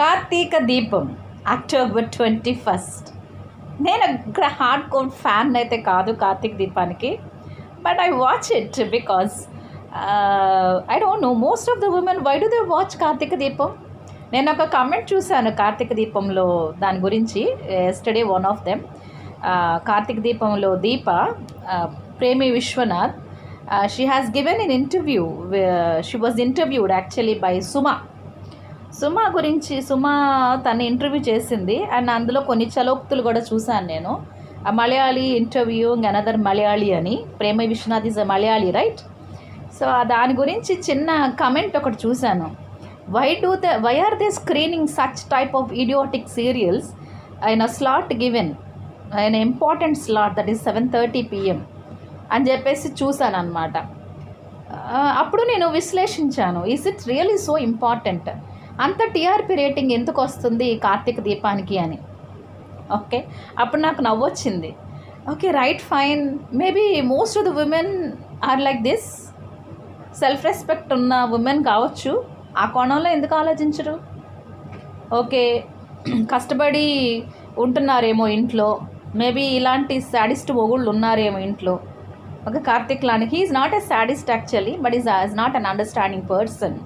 కార్తీక దీపం అక్టోబర్ 21. నేను ఇక్కడ హార్డ్ కోర్ ఫ్యాన్ అయితే కాదు కార్తీక దీపానికి, but I watch it because I don't know most of the women why do they watch Karthika Deepam. నేను ఒక కామెంట్ చూశాను కార్తీక దీపంలో దాని గురించి. Yesterday one of them, Karthika దీపంలో Deepa Premi Vishwanath, she has given an interview. She was interviewed actually by Suma గురించి. సుమ తను interview చేసింది అండ్ అందులో కొన్ని చలోక్తులు కూడా చూశాను నేను. మలయాళీ ఇంటర్వ్యూ అనదర్ మలయాళీ అని. Prema Vishwanath is a Malayali, right? So దాని గురించి చిన్న కమెంట్ ఒకటి చూశాను. Why are they screening such type of idiotic serials in a slot given, an important slot that is 7:30 PM అని చెప్పేసి చూశాను అనమాట. అప్పుడు నేను విశ్లేషించాను, is it really so important? అంత టీఆర్పీ రేటింగ్ ఎందుకు వస్తుంది ఈ కార్తీక దీపానికి అని. ఓకే, అప్పుడు నాకు నవ్వొచ్చింది. Okay, right, fine, maybe most of the women are like this. Self respect ఉన్న ఉమెన్ కావచ్చు, ఆ కోణంలో ఎందుకు ఆలోచించరు? ఓకే, కష్టపడి ఉంటున్నారేమో ఇంట్లో, మేబీ ఇలాంటి సాడిస్ట్ మొగుళ్ళు ఉన్నారేమో ఇంట్లో. ఓకే, కార్తిక్ లాని he is not a sadist actually, but is not an understanding person.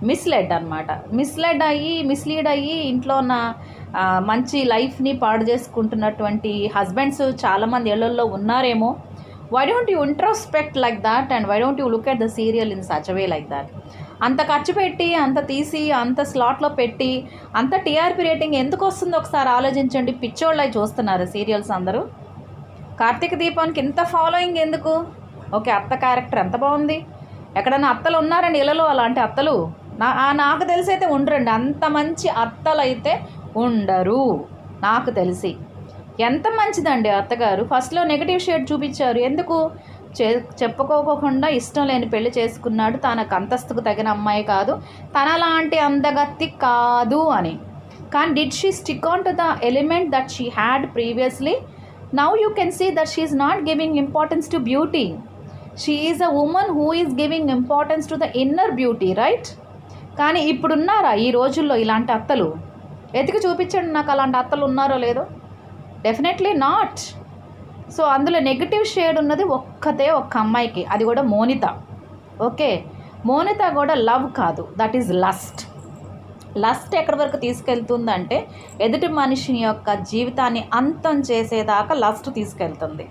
Misled అనమాట. మిస్లీడ్ అయ్యి ఇంట్లో ఉన్న మంచి లైఫ్ని పాడు చేసుకుంటున్నటువంటి హస్బెండ్స్ చాలామంది ఇళ్లలో ఉన్నారేమో. Why don't you introspect like that and why don't you look at the serial in such way like that? అంత ఖర్చు పెట్టి, అంత తీసి, అంత స్లాట్లో పెట్టి, అంత టీఆర్పీ రేటింగ్ ఎందుకు వస్తుందో ఒకసారి ఆలోచించండి. పిచ్చోళ్ళై చూస్తున్నారు సీరియల్స్ అందరూ. కార్తీక దీపానికి ఇంత ఫాలోయింగ్ ఎందుకు? ఓకే, అత్త క్యారెక్టర్ ఎంత బాగుంది. ఎక్కడన్నా అత్తలు ఉన్నారండి ఇళ్ళలో అలాంటి అత్తలు? నాకు తెలిసి అయితే ఉండరండి. అంత మంచి అత్తలు అయితే ఉండరు నాకు తెలిసి. ఎంత మంచిదండి అత్తగారు. ఫస్ట్లో నెగిటివ్ షేడ్ చూపించారు. ఎందుకు? చెప్పుకోకుండా ఇష్టం లేని పెళ్లి చేసుకున్నాడు, తనకు అంతస్తుకు తగిన అమ్మాయి కాదు, తనలాంటి అందగత్తి కాదు అని. కానీ did she stick on to the element that she had previously? Now you can see that she is not giving importance to beauty. She is a woman who is giving importance to the inner beauty, right? కానీ ఇప్పుడున్నారా ఈ రోజుల్లో ఇలాంటి అత్తలు? ఎతికి చూపించండి నాకు అలాంటి అత్తలు ఉన్నారో లేదో. Definitely not. సో అందులో నెగిటివ్ షేడ్ ఉన్నది ఒక్క అమ్మాయికి, అది కూడా మోనిత. ఓకే, మోనిత కూడా లవ్ కాదు, దట్ ఈజ్ లస్ట్. లస్ట్ ఎక్కడి వరకు తీసుకెళ్తుందంటే ఎదుటి మనిషిని యొక్క జీవితాన్ని అంతం చేసేదాకా లస్ట్ తీసుకెళ్తుంది.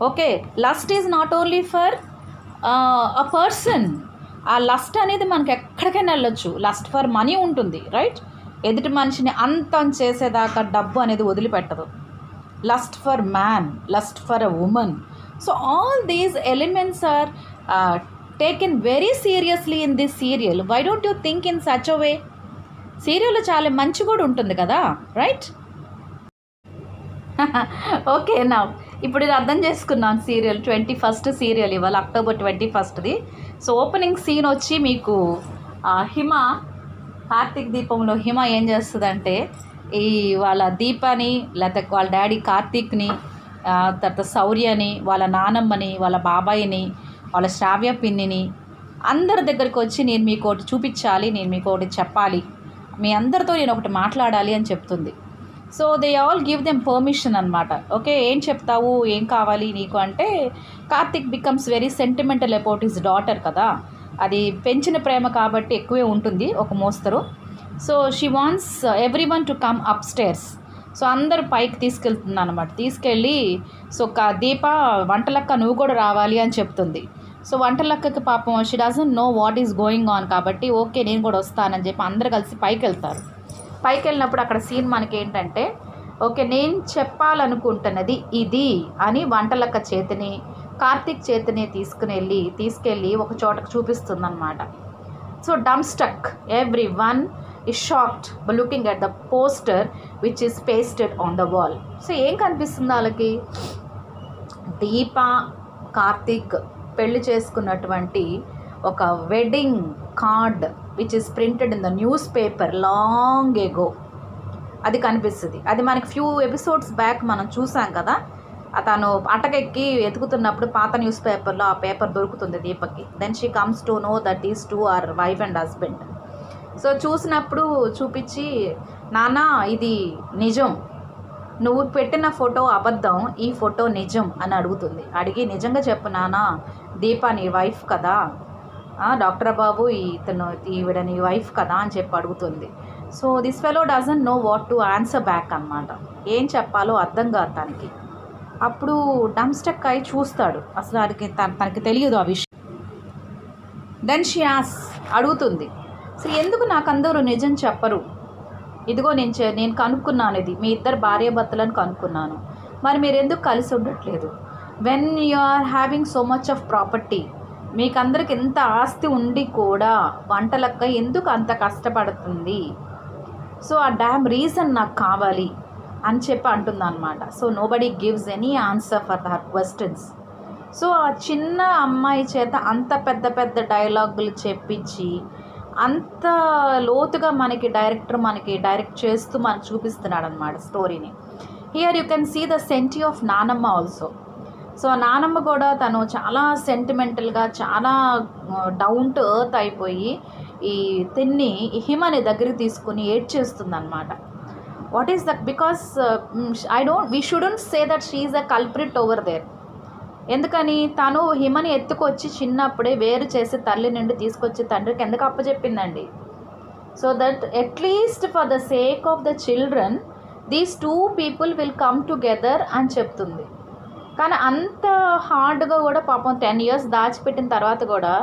Okay, lust is not only for a person. ఆ లస్ట్ అనేది మనకి ఎక్కడికైనా వెళ్ళొచ్చు. లస్ట్ ఫర్ మనీ ఉంటుంది, రైట్? ఎదుటి మనిషిని అంతం చేసేదాకా డబ్బు అనేది వదిలిపెట్టదు. Lust for man, lust for a woman. So all these elements are taken very seriously in this serial. Why don't you think in such a way? సీరియల్లో చాలా మంచి కూడా ఉంటుంది కదా, రైట్? ఓకే, నా ఇప్పుడు ఇది అర్థం చేసుకున్నాను. సీరియల్ 21st సీరియల్ ఇవాళ అక్టోబర్ 21ది. సో ఓపెనింగ్ సీన్ వచ్చి మీకు హిమ, కార్తీక్ దీపంలో హిమ ఏం చేస్తుందంటే ఈ వాళ్ళ దీపాని, లేకపోతే వాళ్ళ డాడీ కార్తీక్ని, తర్వాత శౌర్యని, వాళ్ళ నానమ్మని, వాళ్ళ బాబాయిని, వాళ్ళ శ్రావ్య పిన్నిని అందరి దగ్గరికి వచ్చి నేను మీకు ఒకటి చూపించాలి, నేను మీకు ఒకటి చెప్పాలి, మీ అందరితో నేను ఒకటి మాట్లాడాలి అని చెప్తుంది. So they all give them permission అనమాట. ఓకే, ఏం చెప్తావు, ఏం కావాలి నీకు అంటే Karthik becomes very sentimental about his daughter కదా. అది పెంచిన ప్రేమ కాబట్టి ఎక్కువే ఉంటుంది ఒక మోస్తరు. So she wants every one to come up stairs. So అందరు పైకి తీసుకెళ్తుంది అనమాట. తీసుకెళ్ళి సో దీప వంటలక్క నువ్వు కూడా రావాలి అని చెప్తుంది. సో వంటలక్కకి పాపం she doesn't know what is going on కాబట్టి ఓకే నేను కూడా వస్తానని చెప్పి అందరు కలిసి పైకి వెళ్తారు. పైకి వెళ్ళినప్పుడు అక్కడ సీన్ మనకి ఏంటంటే, ఓకే నేను చెప్పాలనుకుంటున్నది ఇది అని వంటలక్క చేతిని కార్తీక్ చేతిని తీసుకెళ్ళి ఒక చోటకు చూపిస్తుంది అనమాట. So dumbstruck, everyone is shocked by looking at the poster which is pasted on the wall. So ఏం కనిపిస్తుంది వాళ్ళకి? దీప కార్తీక్ పెళ్లి చేసుకున్నటువంటి ఒక wedding card which is printed in the news paper long ago. అది కనిపిస్తుంది. అది మనకి ఫ్యూ ఎపిసోడ్స్ బ్యాక్ మనం చూసాం కదా. తను అటకెక్కి ఎతుకుతున్నప్పుడు పాత న్యూస్ పేపర్లో ఆ పేపర్ దొరుకుతుంది దీపక్కి. Then she comes to know that is two are wife and husband. So చూసినప్పుడు చూపించి, నాన్న ఇది నిజం, నువ్వు పెట్టిన ఫోటో అబద్ధం, ఈ ఫోటో నిజం అని అడుగుతుంది. అడిగి, నిజంగా చెప్పు నాన్న, దీప నీ వైఫ్ కదా, డాక్టర్ బాబు ఈవిడ నీ వైఫ్ కదా అని చెప్పి అడుగుతుంది. So this fellow doesn't know what to answer back అనమాట. ఏం చెప్పాలో అర్థం కాదు తనకి. అప్పుడు డమ్స్టక్ అయి చూస్తాడు, అసలు తనకి తెలియదు ఆ విషయం. దెన్ షీ అడుగుతుంది, అసలు ఎందుకు నాకు అందరూ నిజం చెప్పరు? ఇదిగో నేను కనుక్కున్నాను, ఇది మీ ఇద్దరు భార్యాభర్తలను కనుక్కున్నాను, మరి మీరు ఎందుకు కలిసి ఉండట్లేదు? When you are having so much of property, మీకందరికి ఎంత ఆస్తి ఉండి కూడా వంటలక్క ఎందుకు అంత కష్టపడుతుంది? సో ఆ డ్యామ్ రీజన్ నాకు కావాలి అని చెప్పి అంటుంది అనమాట. So nobody gives any answer for her questions. So ఆ చిన్న అమ్మాయి చేత అంత పెద్ద పెద్ద డైలాగులు చెప్పించి అంత లోతుగా మనకి డైరెక్ట్ చేస్తూ మనకు చూపిస్తున్నాడు అనమాట స్టోరీని. Here you can see the senti of నానమ్మ ఆల్సో. సో నానమ్మ కూడా తను చాలా సెంటిమెంటల్గా, చాలా డౌన్ టు ఎర్త్ అయిపోయి ఈ హిమని దగ్గరికి తీసుకుని ఏడ్చేస్తుంది అనమాట. What is that? Because we shouldn't say that she is a culprit over there. ఎందుకని తను హిమని ఎత్తుకొచ్చి చిన్నప్పుడే వేరు చేసి తల్లి నుండి తీసుకొచ్చి తండ్రికి ఎందుకు అప్పచెప్పిందండి? So that at least for the sake of the children these 2 people will come together అని చెప్తుంది. కానీ అంత హార్డ్గా కూడా పాపం 10 years దాచిపెట్టిన తర్వాత కూడా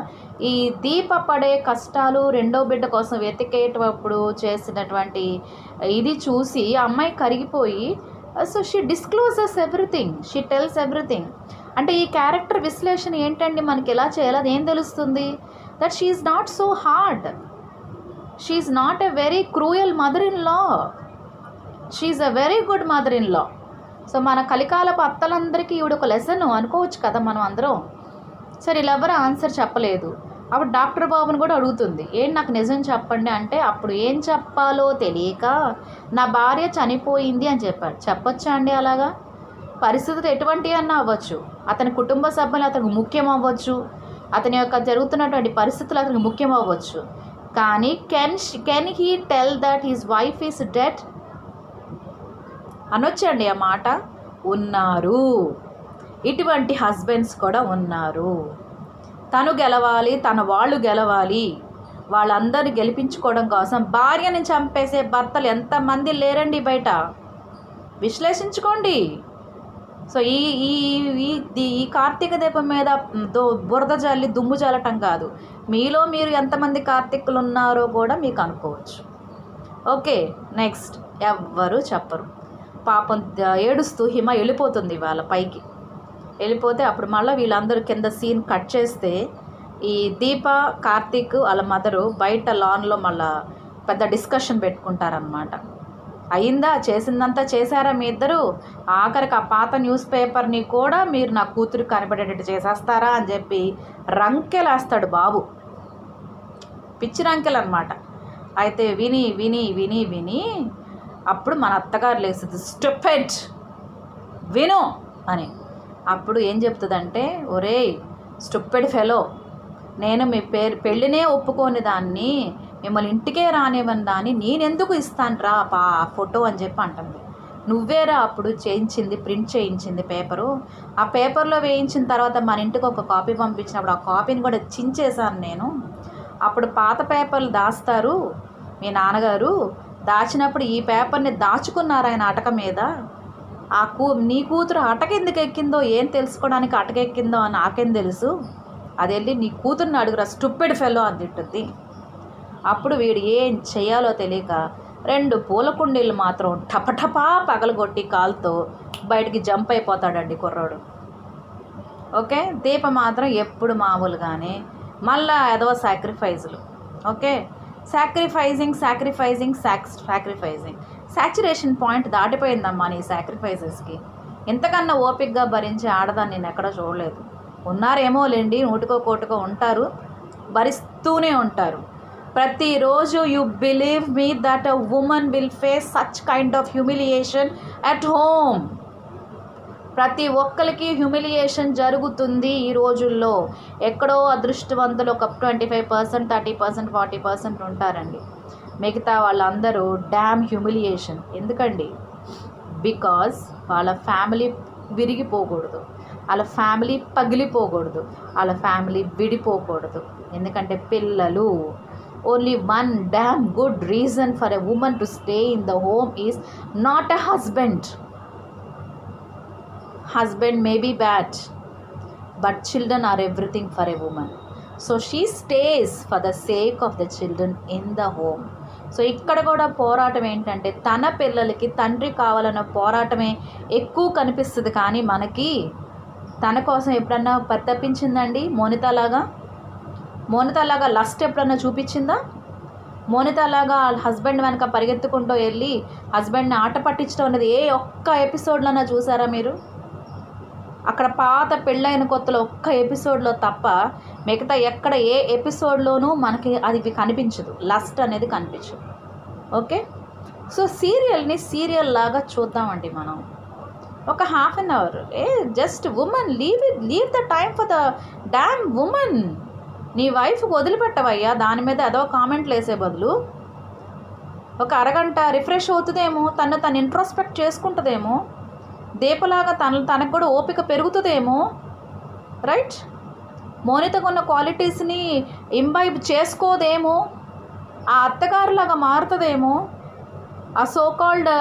ఈ దీప పడే కష్టాలు, రెండో బిడ్డ కోసం వెతికేటప్పుడు చేసినటువంటి ఇది చూసి ఆ అమ్మాయి కరిగిపోయి, so she discloses everything, she tells everything. అంటే ఈ క్యారెక్టర్ విశ్లేషణ ఏంటండి, మనకి ఎలా చేయాలి అది ఏం తెలుస్తుంది? That she is not so hard, she is not a very cruel mother in law, she is a very good mother in law. So మన కలికాలపు అత్తలందరికీ ఈవిడ ఒక లెసన్ అనుకోవచ్చు కదా మనం అందరం. సరే ఇలా ఎవరు ఆన్సర్ చెప్పలేదు. అప్పుడు డాక్టర్ బాబుని కూడా అడుగుతుంది, ఏంటి నాకు నిజం చెప్పండి అంటే, అప్పుడు ఏం చెప్పాలో తెలియక నా భార్య చనిపోయింది అని చెప్పాడు. చెప్పొచ్చా అండి అలాగా? పరిస్థితులు ఎటువంటి అన్నా అవ్వచ్చు, అతని కుటుంబ సభ్యులు అతనికి ముఖ్యం అవ్వచ్చు, అతని యొక్క జరుగుతున్నటువంటి పరిస్థితులు అతనికి ముఖ్యం అవ్వచ్చు, కానీ can he tell that his wife is dead అనొచ్చండి ఆ మాట? ఉన్నారు, ఇటువంటి హస్బెండ్స్ కూడా ఉన్నారు. తను గెలవాలి, తన వాళ్ళు గెలవాలి, వాళ్ళందరినీ గెలిపించుకోవడం కోసం భార్యని చంపేసే భర్తలు ఎంతమంది లేరండి బయట? విశ్లేషించుకోండి. సో ఈ కార్తీక దీపం మీద బురద జల్లి దుమ్ము జల్లటం కాదు, మీలో మీరు ఎంతమంది కార్తీకులు ఉన్నారో కూడా మీకు అనుకోవచ్చు. ఓకే, నెక్స్ట్ ఎవ్వరు చెప్పరు. పాపం ఏడుస్తూ హిమ వెళ్ళిపోతుంది వాళ్ళ పైకి. వెళ్ళిపోతే అప్పుడు మళ్ళీ వీళ్ళందరూ కింద సీన్ కట్ చేస్తే ఈ దీప, కార్తీక్ వాళ్ళ మదరు బయట లాన్లో మళ్ళీ పెద్ద డిస్కషన్ పెట్టుకుంటారనమాట. అయిందా, చేసిందంతా చేశారా మీ ఇద్దరు? ఆఖరికి ఆ పాత న్యూస్ పేపర్ని కూడా మీరు నా కూతురు కనబడేటట్టు చేసేస్తారా అని చెప్పి రంకెలేస్తాడు బాబు, పిచ్చి రంకెలు అనమాట. అయితే విని విని విని విని అప్పుడు మన అత్తగారు లేస్తుంది, స్టూపిడ్ విను అని. అప్పుడు ఏం చెప్తుందంటే, ఒరేయ్ స్టూపిడ్ ఫెలో, నేను మీ పెళ్ళినే ఒప్పుకోని దాన్ని, మిమ్మల్ని ఇంటికే రానివ్వని దాన్ని నేనెందుకు ఇస్తాను రా ఫోటో అని చెప్పి అంటుంది. నువ్వేరా అప్పుడు చేయించింది, ప్రింట్ చేయించింది పేపరు, ఆ పేపర్లో వేయించిన తర్వాత మన ఇంటికి ఒక కాపీ పంపించినప్పుడు ఆ కాపీని కూడా చించేశాను నేను. అప్పుడు పాత పేపర్లు దాస్తారు మీ నాన్నగారు, దాచినప్పుడు ఈ పేపర్ని దాచుకున్నారు ఆయన అటక మీద. నీ కూతురు అటక ఎందుకు ఎక్కిందో ఏం తెలుసుకోవడానికి అటక ఎక్కిందో అని నాకేం తెలుసు, అది వెళ్ళి నీ కూతుర్ని అడుగురా స్టూపిడ్ ఫెలో అని తింటుంది. అప్పుడు వీడు ఏం చేయాలో తెలియక 2 పూల కుండీలు మాత్రం టపటపా పగలగొట్టి కాలుతో బయటికి జంప్ అయిపోతాడండి కుర్రాడు. ఓకే, దీప మాత్రం ఎప్పుడు మామూలుగానే మళ్ళా ఏదో సాక్రిఫైజులు. ఓకే, సాక్రిఫైజింగ్ సాచురేషన్ పాయింట్ దాటిపోయిందమ్మా నీ సాక్రిఫైజెస్కి. ఇంతకన్నా ఓపిక్గా భరించే ఆడదాన్ని నేను ఎక్కడో చూడలేదు. ఉన్నారేమో లేండి, నూటికో కోటికో ఉంటారు, భరిస్తూనే ఉంటారు. ప్రతిరోజు you believe me that a women will face such kind of humiliation at home. ప్రతి ఒక్కరికి హ్యూమిలియేషన్ జరుగుతుంది ఈ రోజుల్లో. ఎక్కడో అదృష్టవంతులు ఒక 25%, 30%, 40% ఉంటారండి. మిగతా వాళ్ళందరూ డ్యామ్ హ్యూమిలియేషన్. ఎందుకండి? బికాజ్ వాళ్ళ ఫ్యామిలీ విరిగిపోకూడదు, వాళ్ళ ఫ్యామిలీ పగిలిపోకూడదు, వాళ్ళ ఫ్యామిలీ విడిపోకూడదు. ఎందుకంటే పిల్లలు. Only one damn good reason for a women to stay in the home is not a husband. Husband may be bad, but children are everything for a woman. So she stays for the sake of the children in the home. So ఇక్కడ కూడా పోరాటం ఏంటంటే తన పిల్లలకి తండ్రి కావాలన్న పోరాటమే ఎక్కువ కనిపిస్తుంది. కానీ మనకి తన కోసం ఎప్పుడన్నా పరితపించిందండి? మోనితాలాగా లస్ట్ ఎప్పుడన్నా చూపించిందా? మోనితాలాగా హస్బెండ్ వెనక పరిగెత్తుకుంటూ వెళ్ళి హస్బెండ్ని ఆట పట్టించడం అనేది ఏ ఒక్క ఎపిసోడ్లోనా చూసారా మీరు? అక్కడ పాత పెళ్ళైన కొత్తలో ఒక్క ఎపిసోడ్లో తప్ప మిగతా ఎక్కడ ఏ ఎపిసోడ్లోనూ మనకి అది కనిపించదు, లస్ట్ అనేది కనిపించదు. ఓకే, సో సీరియల్ని సీరియల్ లాగా చూద్దామండి మనం. ఒక half an hour just women leave the time for the damn women. నీ వైఫ్కి వదిలిపెట్టవయ్యా, దాని మీద ఏదో కామెంట్లు వేసే బదులు ఒక అరగంట రిఫ్రెష్ అవుతుందేమో, తను ఇంట్రోస్పెక్ట్ చేసుకుంటుందేమో, దీపలాగా తనకు కూడా ఓపిక పెరుగుతుందేమో. రైట్? మోనితకు ఉన్న క్వాలిటీస్ని ఇంబైబ్ చేసుకోదేమో, ఆ అత్తగారులాగా మారుతుందేమో, ఆ సోకాల్డ్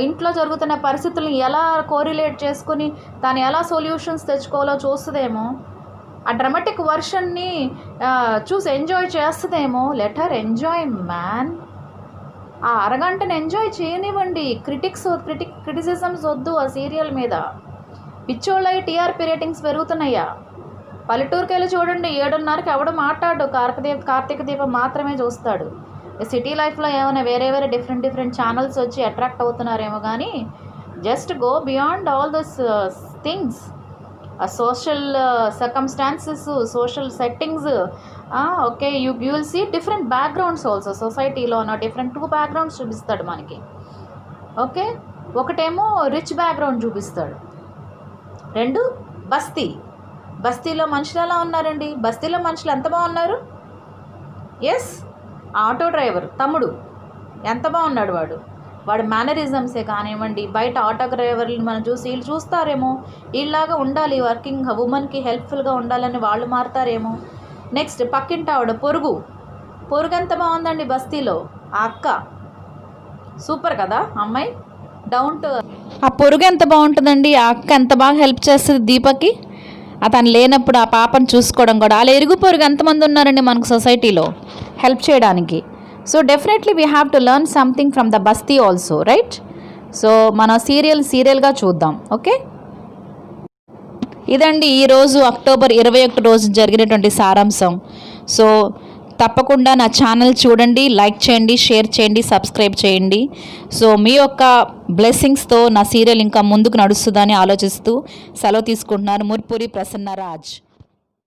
ఇంట్లో జరుగుతున్న పరిస్థితులను ఎలా కోరిలేట్ చేసుకుని తను ఎలా సొల్యూషన్స్ తెచ్చుకోవాలో చూస్తుందేమో, ఆ డ్రమాటిక్ వర్షన్ని చూసి ఎంజాయ్ చేస్తుందేమో. Let her enjoy man. ఆ అరగంటను ఎంజాయ్ చేయనివ్వండి. క్రిటిసిజమ్స్ వద్దు ఆ సీరియల్ మీద. పిచ్చోళ్ళయి టీఆర్పీ రేటింగ్స్ పెరుగుతున్నాయా? పల్లెటూరుకి వెళ్ళి చూడండి, 7:30కి ఎవడు మాట్లాడు, కార్తీక దీపం మాత్రమే చూస్తాడు. సిటీ లైఫ్లో ఏమైనా వేరే డిఫరెంట్ ఛానల్స్ వచ్చి అట్రాక్ట్ అవుతున్నారేమో, కానీ just go beyond all this things. ఆ social circumstances, social settings. Okay, you will see different backgrounds also. సొసైటీలోనో డిఫరెంట్ 2 బ్యాక్గ్రౌండ్స్ చూపిస్తాడు మనకి. ఓకే, ఒకటేమో రిచ్ బ్యాక్గ్రౌండ్ చూపిస్తాడు, 2 బస్తీలో మనుషులు ఎలా ఉన్నారండి? బస్తీలో మనుషులు ఎంత బాగున్నారు? ఎస్, ఆటో డ్రైవర్ తమ్ముడు ఎంత బాగున్నాడు వాడు మేనరిజమ్సే కానివ్వండి. బయట ఆటో డ్రైవర్లు మనం చూసి వీళ్ళు చూస్తారేమో, వీళ్ళలాగా ఉండాలి, వర్కింగ్ ఉమెన్కి హెల్ప్ఫుల్గా ఉండాలని వాళ్ళు మారుతారేమో. నెక్స్ట్ పక్కింటి ఆవిడ పొరుగు ఎంత బాగుందండి బస్తీలో. ఆ అక్క సూపర్ కదా, అమ్మాయి డౌన్ టు. ఆ పొరుగు ఎంత బాగుంటుందండి, ఆ అక్క ఎంత బాగా హెల్ప్ చేస్తుంది దీపకి. అతను లేనప్పుడు ఆ పాపను చూసుకోవడం కూడా. అలా ఇరుగు పొరుగు ఎంతమంది ఉన్నారండి మనకు సొసైటీలో హెల్ప్ చేయడానికి. So definitely we have to learn something from the బస్తీ ఆల్సో. రైట్? సో మన సీరియల్గా చూద్దాం. ఓకే, ఇదండి ఈరోజు అక్టోబర్ 21 రోజు జరిగినటువంటి సారాంశం. సో తప్పకుండా నా ఛానల్ చూడండి, లైక్ చేయండి, షేర్ చేయండి, సబ్స్క్రైబ్ చేయండి. సో మీ యొక్క బ్లెస్సింగ్స్తో నా సీరియల్ ఇంకా ముందుకు నడుస్తుందని ఆలోచిస్తూ సెలవు తీసుకుంటున్నాను. ముర్పూరి ప్రసన్నరాజ్.